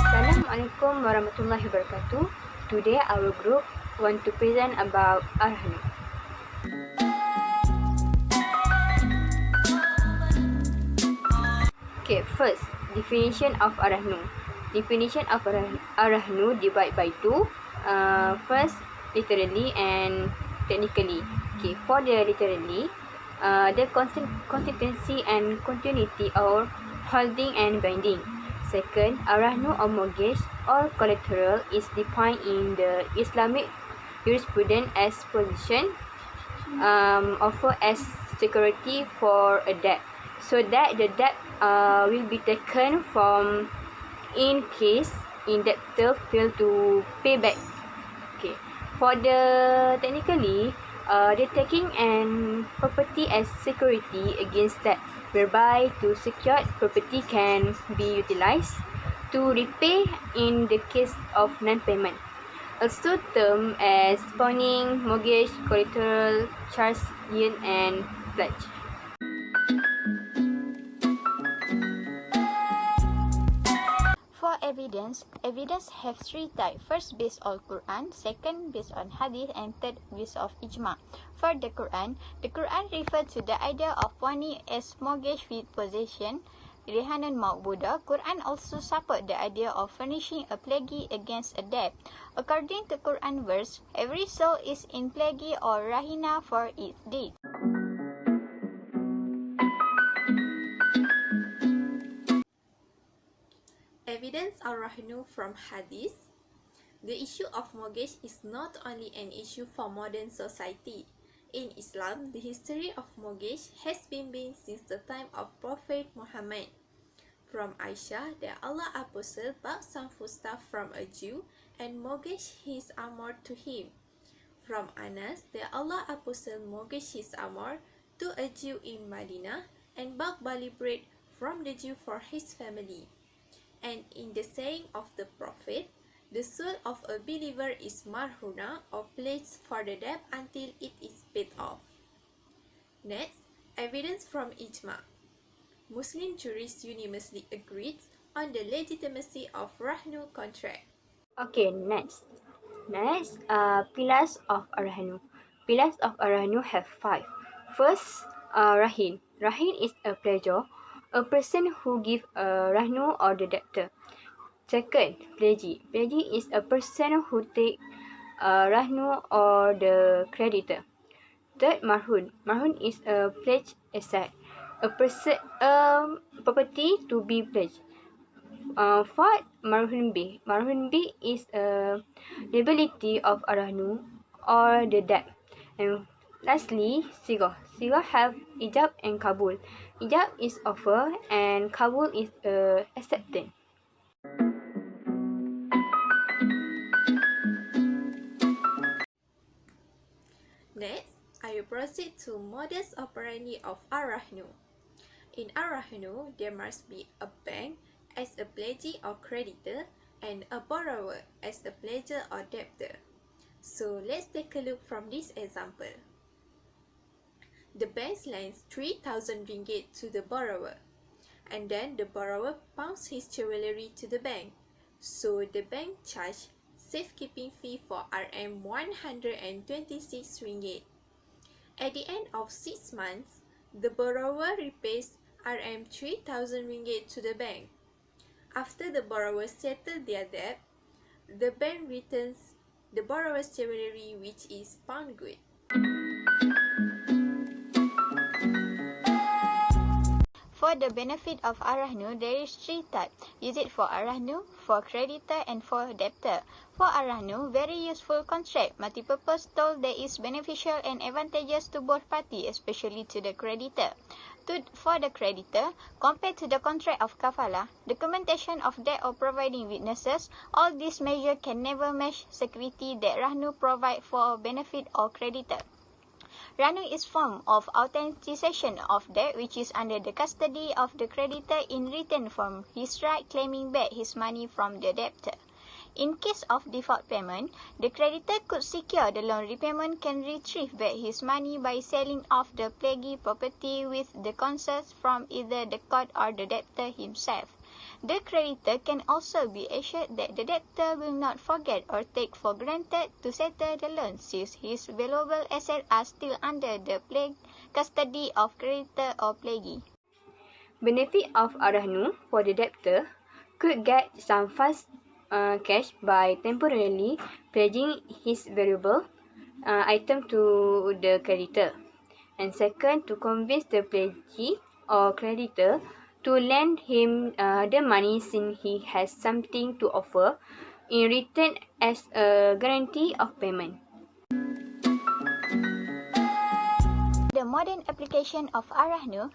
Assalamualaikum warahmatullahi wabarakatuh. Today our group want to present about Ar-Rahn. Okay, first definition of Ar-Rahn. Definition of Ar-Rahn divide by two. First literally and technically. Okay, for the literally, the consistency and continuity or holding and binding. Second, Ar-Rahn or mortgage or collateral is defined in the Islamic jurisprudence as position offered as security for a debt, so that the debt will be taken from in case indebtor fail to pay back. Okay, for the technically, the taking and property as security against debt, whereby to secured property can be utilized to repay in the case of non-payment. Also termed as bonding, mortgage, collateral, charge, yield, and pledge. For evidence have three types. First, based on Quran. Second, based on Hadith. And third, based on Ijma. For the Quran refers to the idea of bonding as mortgage with possession, Rihanun Ma'budah. Quran also support the idea of furnishing a pledge against a debt. According to Quran verse, every soul is in pledge or rahina for its deed. Evidence Ar-Rahn from Hadith. The issue of mortgage is not only an issue for modern society. In Islam, the history of mortgage has been since the time of Prophet Muhammad. From Aisha, that Allah Apostle bought some foodstuff from a Jew and mortgaged his armor to him. From Anas, that Allah Apostle mortgaged his armor to a Jew in Medina and bought barley bread from the Jew for his family. And in the saying of the Prophet, the soul of a believer is marhuna or pledged for the debt until it is paid off. Next, evidence from Ijma. Muslim jurists unanimously agreed on the legitimacy of Rahn contract. Okay, next, pillars of Ar-Rahn. Pillars of Ar-Rahn have 5. First, Rahin. Rahin is a pledger, a person who gives a Rahn or the debtor. Second, pledge. Pledge is a person who takes a Rahn or the creditor. Third, marhun. Marhun is a pledged asset, a property to be pledged. Fourth, marhun B. Marhun B is a liability of Ar-Rahn or the debt. And lastly, sigah. Sigah have ijab and kabul. Ijab is offer and kabul is acceptance. Next, I will proceed to modus operandi of Ar-Rahn. In Ar-Rahn, there must be a bank as a pledgee or creditor and a borrower as a pledger or debtor. So let's take a look from this example. The bank lends 3,000 ringgit to the borrower, and then the borrower pawns his jewellery to the bank. So the bank charges safekeeping fee for Rm 126 ringgit. At the end of 6 months, the borrower repays Rm 3,000 ringgit to the bank. After the borrower settles their debt, the bank returns the borrower's jewellery, which is pawned good. For the benefit of Ar-Rahn, there is 3 types. Use it for Ar-Rahn, for creditor, and for debtor. For Ar-Rahn, very useful contract, multipurpose toll that is beneficial and advantageous to both parties, especially to the creditor. For the creditor, compared to the contract of kafala, documentation of debt or providing witnesses, all these measures can never match security that Rahn provide for benefit or creditor. Rahn is form of authentication of debt which is under the custody of the creditor in return from his right claiming back his money from the debtor. In case of default payment, the creditor could secure the loan repayment can retrieve back his money by selling off the plaguey property with the consent from either the court or the debtor himself. The creditor can also be assured that the debtor will not forget or take for granted to settle the loan since his valuable assets are still under the custody of creditor or plaguey. Benefit of Ar-Rahn for the debtor could get some fast cash by temporarily pledging his valuable item to the creditor. And second, to convince the pledgee or creditor to lend him the money since he has something to offer in return as a guarantee of payment. The modern application of Ar-Rahn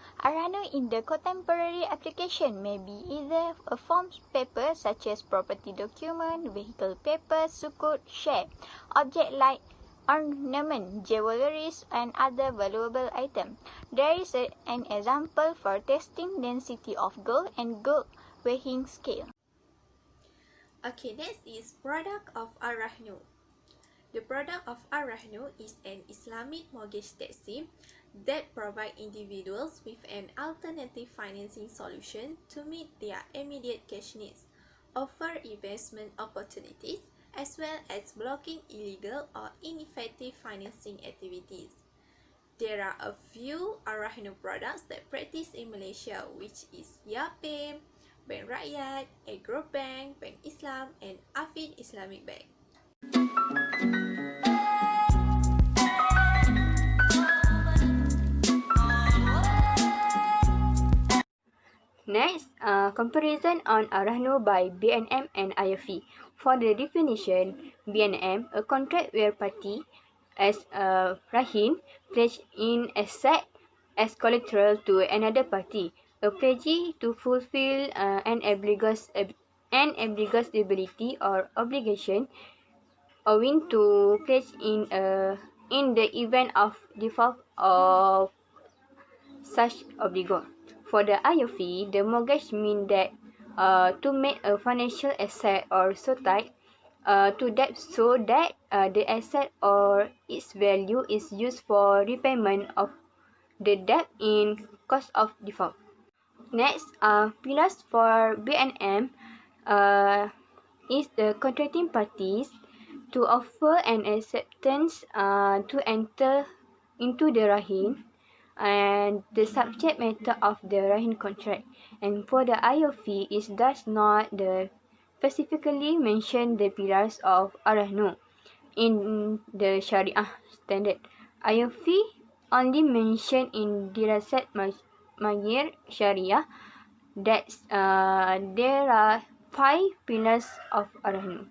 in the contemporary application may be either a form paper such as property document, vehicle paper, sukuk, share, object like ornament, jewelries, and other valuable items. There is an example for testing density of gold and gold weighing scale. Okay, next is product of Ar-Rahn. The product of Ar-Rahn is an Islamic mortgage scheme that provides individuals with an alternative financing solution to meet their immediate cash needs, offer investment opportunities, as well as blocking illegal or ineffective financing activities. There are a few Ar-Rahn products that practice in Malaysia, which is Yapim, Bank Rakyat, Agro Bank, Bank Islam, and Afid Islamic Bank. Next, comparison on Ar-Rahn by B&M and IFE. For the definition, B&M, a contract where party as a Rahim pledge in asset as collateral to another party, a pledgee to fulfill an obligacy or obligation owing to pledge in the event of default of such obligor. For the IFE, the mortgage means that to make a financial asset or so tied to debt so that the asset or its value is used for repayment of the debt in case of default. Next, pillars for B&M is the contracting parties to offer an acceptance to enter into the Rahim and the subject matter of the Rahim contract. And for the IOF, it does not specifically mention the pillars of Ar-Rahn in the Sharia standard. IOF only mentioned in Dirasat Magir Sharia that there are 5 pillars of Ar-Rahn.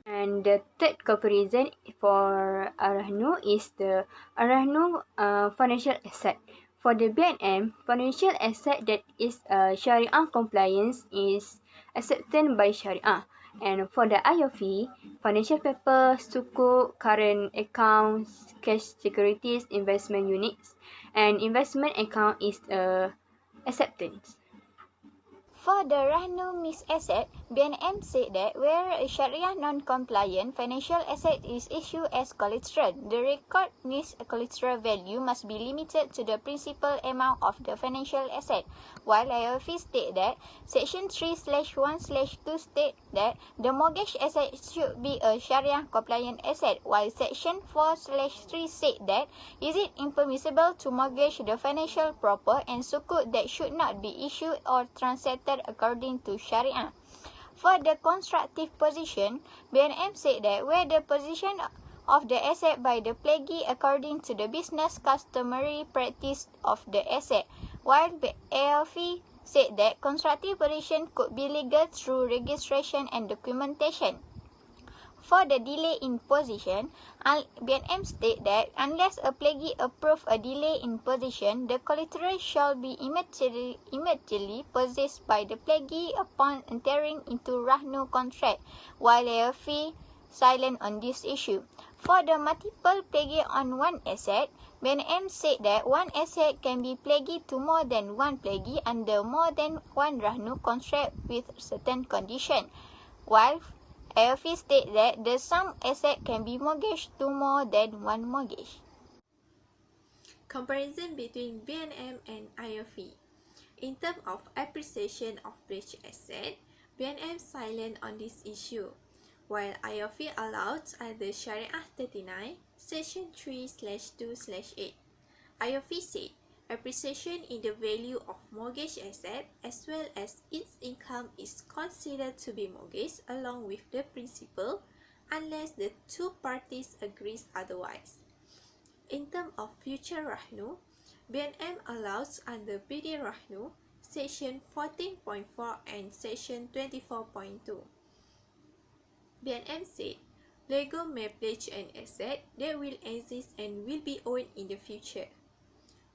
And the third comparison for Ar-Rahn is the Ar-Rahn financial asset. For the B&M, financial asset that is Sharia compliance is accepted by Sharia. And for the IOF, financial paper, sukuk, current accounts, cash securities, investment units, and investment account is acceptance. For the Rahn mixed asset, B&M said that where a Sharia non-compliant financial asset is issued as collateral, the record needs collateral value must be limited to the principal amount of the financial asset, while IOF state that Section 3/1/2 state that the mortgage asset should be a Sharia compliant asset, while Section 4/3 said that is it impermissible to mortgage the financial proper and sukuk that should not be issued or transacted according to Sharia. For the constructive position, B&M said that where the position of the asset by the plaguey according to the business customary practice of the asset, while ALV said that constructive position could be legal through registration and documentation. For the delay in position, B&M state that unless a plaguey approve a delay in position, the collateral shall be immediately possessed by the plaguey upon entering into Rahn contract, while AFE silent on this issue. For the multiple plaguey on one asset, B&M said that one asset can be plaguey to more than one plaguey under more than one Rahn contract with certain condition, while AOF state that the sum asset can be mortgaged to more than one mortgage. Comparison between BNM and IOF. In terms of appreciation of pledged asset, BNM silent on this issue, while IOF allows under Sharia 39, Section 3/2/8. IOF said, appreciation in the value of mortgage asset as well as its income is considered to be mortgage along with the principal unless the two parties agrees otherwise. In terms of future Rahnu, BNM allows under PD Rahnu, Section 14.4 and Section 24.2. BNM said, Lego may pledge an asset that will exist and will be owned in the future,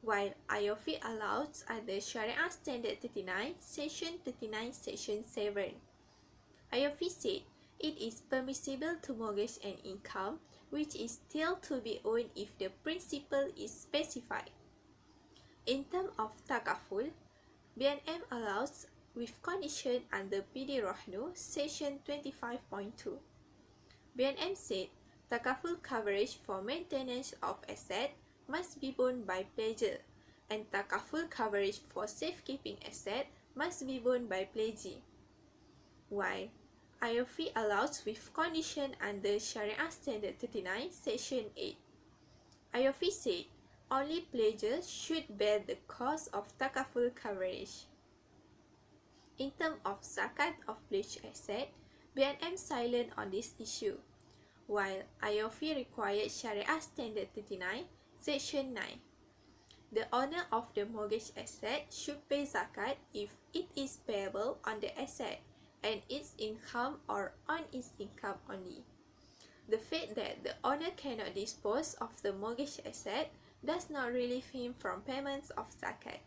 while IOF allows under Sharia Standard 39, Section 39, Section 7. IOF said, it is permissible to mortgage an income which is still to be owned if the principal is specified. In terms of takaful, BNM allows with condition under PD Rahnu, Section 25.2. BNM said, takaful coverage for maintenance of asset must be borne by pledger, and takaful coverage for safekeeping asset must be borne by pledgee. While IOF allows with condition under Sharia Standard 39, Section 8. IOF said, only pledgers should bear the cost of takaful coverage. In terms of zakat of pledged asset, BNM silent on this issue, while IOF required Sharia Standard 39, Section 9. The owner of the mortgage asset should pay zakat if it is payable on the asset and its income or on its income only. The fact that the owner cannot dispose of the mortgage asset does not relieve him from payments of zakat.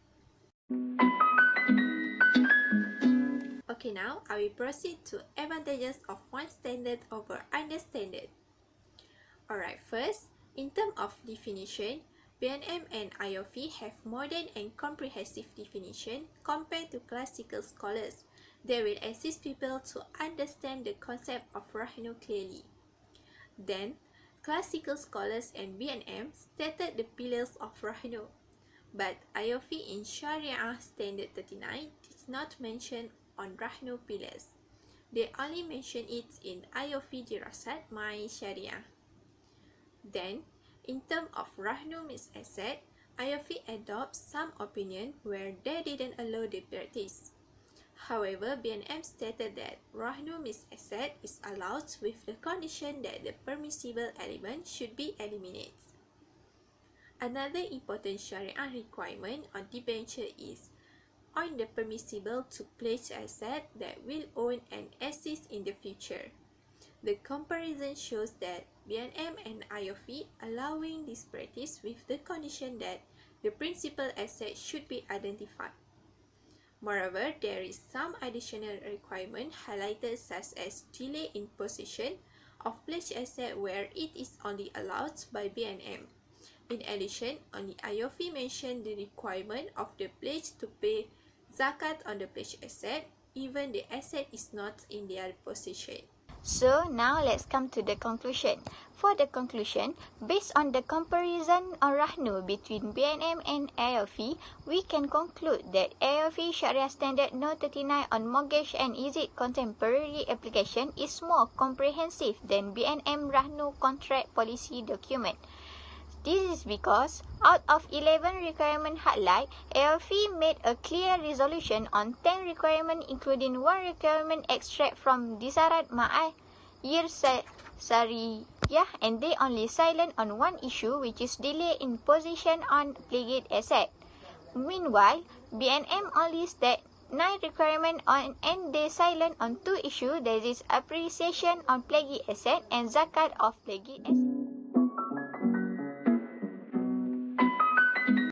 Okay, now I will proceed to advantages of one standard over another standard. Alright, first, in terms of definition, BNM and IOF have modern and comprehensive definition compared to classical scholars. They will assist people to understand the concept of Rahnu clearly. Then, classical scholars and BNM stated the pillars of Rahnu, but IOF in Sharia Standard 39 did not mention on Rahnu pillars. They only mention it in IOF Dirasat My Sharia. Then, in terms of Rahnu means asset, IOF adopts some opinion where they didn't allow the practice. However, BNM stated that Rahnu means asset is allowed with the condition that the permissible element should be eliminated. Another important Sharia requirement on debenture is on the permissible to pledge asset that will own and assist in the future. The comparison shows that BNM and IOF allowing this practice with the condition that the principal asset should be identified. Moreover, there is some additional requirement highlighted such as delay in possession of pledged asset where it is only allowed by BNM. In addition, only IOF mentioned the requirement of the pledge to pay zakat on the pledged asset even the asset is not in their possession. So now let's come to the conclusion. For the conclusion, based on the comparison on Rahnu between BNM and IOF, we can conclude that IOF Sharia Standard No. 39 on mortgage and easy contemporary application is more comprehensive than BNM Rahnu contract policy document. This is because out of 11 requirement highlight, IOF made a clear resolution on 10 requirements including 1 requirement extract from Disarat Ma'ayir Sariyah, and they only silent on 1 issue which is delay in possession on pledged asset. Meanwhile, BNM only state 9 requirements on and they silent on 2 issues, that is appreciation on pledged asset and zakat of pledged asset.